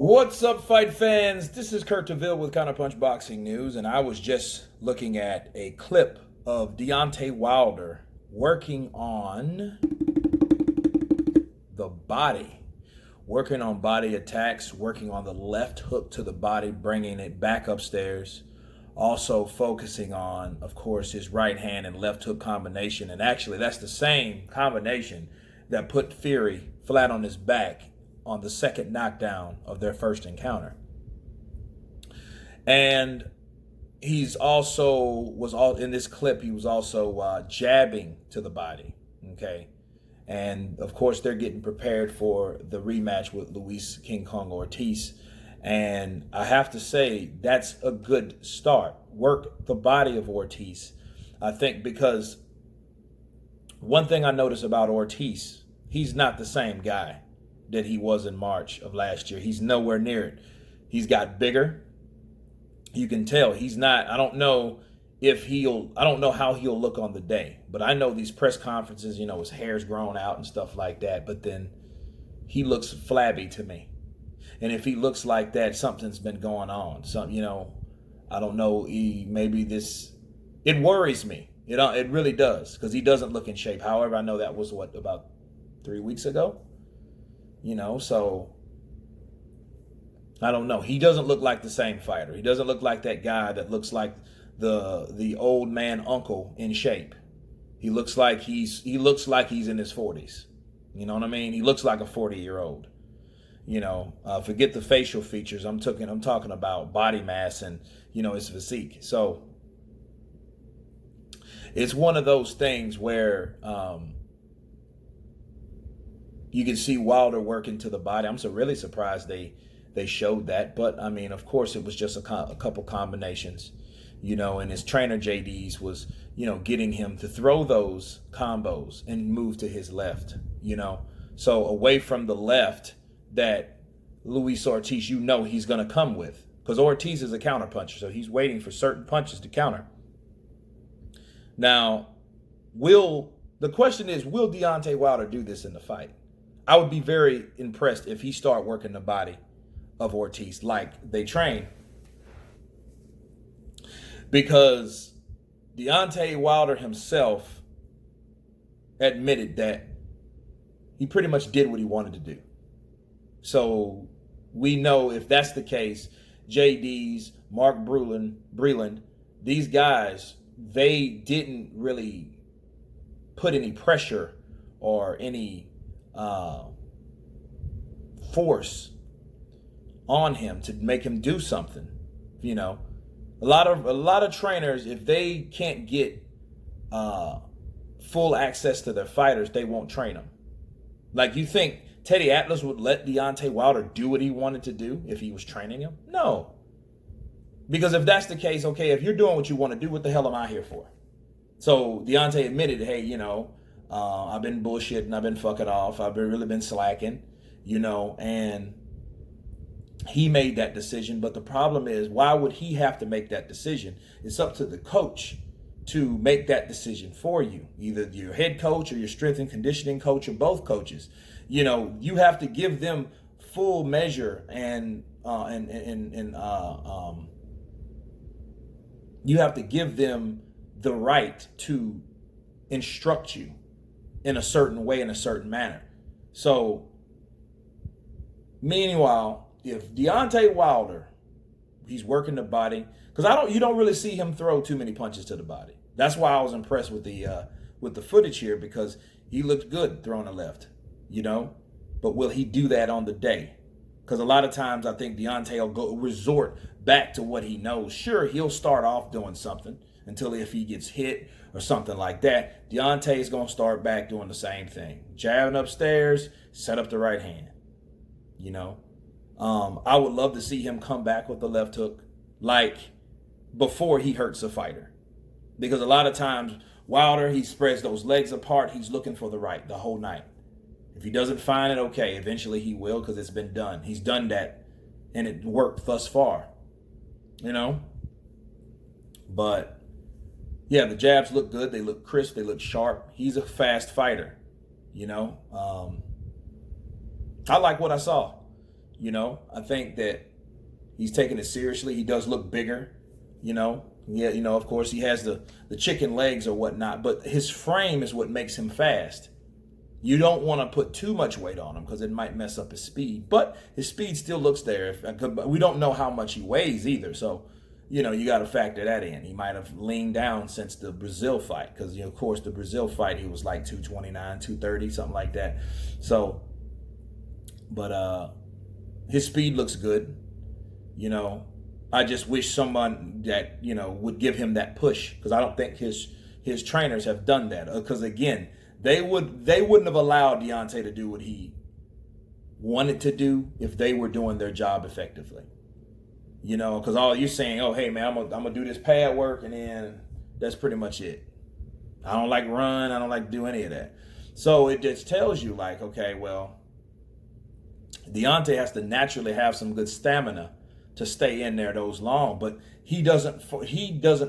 What's up, fight fans? This is Kurt DeVille with Counterpunch Boxing News, and I was just looking at a clip of Deontay Wilder working on the body, working on body attacks, working on the left hook to the body, bringing it back upstairs, also focusing on, of course, his right hand and left hook combination. And actually, that's the same combination that put Fury flat on his back on the second knockdown of their first encounter. And he's also in this clip, he was also jabbing to the body. Okay. And of course, they're getting prepared for the rematch with Luis King Kong Ortiz. And I have to say, that's a good start. Work the body of Ortiz. I think because one thing I noticed about Ortiz, he's not the same guy that he was in March of last year. He's nowhere near it. He's got bigger. You can tell he's not, I don't know how he'll look on the day, but I know these press conferences, his hair's grown out and stuff like that, but then he looks flabby to me. And if he looks like that, something's been going on. I don't know, it worries me. It really does, because he doesn't look in shape. However, I know that was about 3 weeks ago? So I don't know. He doesn't look like the same fighter. He doesn't look like that guy that looks like the old man uncle in shape. He looks like he's in his 40s. You know what I mean? He looks like a 40-year-old. Forget the facial features. I'm talking about body mass and his physique. So it's one of those things where you can see Wilder working to the body. I'm really surprised they showed that. But, I mean, of course, it was just a couple combinations, and his trainer, Jay Deas, was, getting him to throw those combos and move to his left, So away from the left that Luis Ortiz, he's going to come with. Because Ortiz is a counterpuncher, so he's waiting for certain punches to counter. Now, the question is, will Deontay Wilder do this in the fight? I would be very impressed if he start working the body of Ortiz like they train. Because Deontay Wilder himself admitted that he pretty much did what he wanted to do. So we know if that's the case, Jay Deas, Mark Breland, these guys, they didn't really put any pressure or any force on him to make him do something. A lot of trainers, if they can't get full access to their fighters, they won't train them. Like, you think Teddy Atlas would let Deontay Wilder do what he wanted to do if he was training him? No. Because if that's the case, okay, if you're doing what you want to do, what the hell am I here for? So Deontay admitted, hey, I've been bullshitting, I've been fucking off, I've really been slacking, and he made that decision. But the problem is, why would he have to make that decision? It's up to the coach to make that decision for you, either your head coach or your strength and conditioning coach or both coaches. You have to give them full measure and you have to give them the right to instruct you in a certain way, in a certain manner. So, meanwhile, if Deontay Wilder, he's working the body, because you don't really see him throw too many punches to the body. That's why I was impressed with the footage here, because he looked good throwing the left, But will he do that on the day? Because a lot of times I think Deontay will resort back to what he knows. Sure, he'll start off doing something until if he gets hit or something like that. Deontay is going to start back doing the same thing. Jabbing upstairs, set up the right hand. I would love to see him come back with the left hook like before he hurts a fighter. Because a lot of times Wilder, he spreads those legs apart. He's looking for the right the whole night. If he doesn't find it, okay, eventually he will, because it's been done. He's done that, and it worked thus far. But yeah, the jabs look good. They look crisp. They look sharp. He's a fast fighter. I like what I saw. You know, I think that he's taking it seriously. He does look bigger, you know. Yeah, you know, of course, he has the chicken legs or whatnot, but his frame is what makes him fast. You don't want to put too much weight on him because it might mess up his speed. But his speed still looks there. We don't know how much he weighs either. So, you know, you got to factor that in. He might have leaned down since the Brazil fight because, you know, of course, the Brazil fight, he was like 229, 230, something like that. So, but his speed looks good. You know, I just wish someone that, you know, would give him that push because I don't think his trainers have done that. Because, again, they wouldn't have allowed Deontay to do what he wanted to do if they were doing their job effectively. You know, because all you're saying, oh, hey, man, I'm gonna do this pad work, and then that's pretty much it. I don't like run. I don't like do any of that. So it just tells you, like, okay, well, Deontay has to naturally have some good stamina to stay in there those long, but he doesn't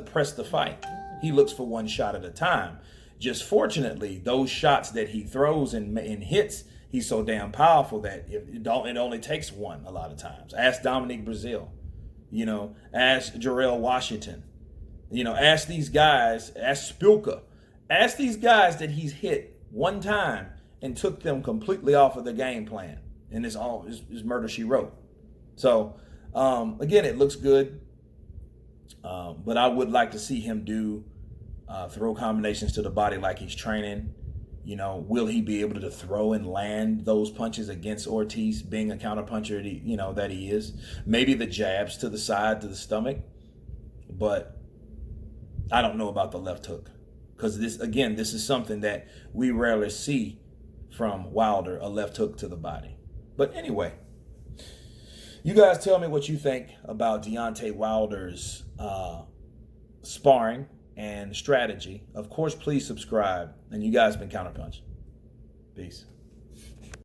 press the fight. He looks for one shot at a time. Just fortunately, those shots that he throws and hits, he's so damn powerful that it only takes one a lot of times. Ask Dominique Brazil, you know, ask Jarrell Washington, you know, ask these guys, ask Spilka, ask these guys that he's hit one time and took them completely off of the game plan. And it's all is murder she wrote. So again, it looks good, but I would like to see him do throw combinations to the body like he's training. You know, will he be able to throw and land those punches against Ortiz, being a counterpuncher, you know, that he is? Maybe the jabs to the side, to the stomach, but I don't know about the left hook because this is something that we rarely see from Wilder, a left hook to the body. But anyway, you guys tell me what you think about Deontay Wilder's sparring and strategy. Of course, please subscribe. And you guys been Counterpunch. Peace.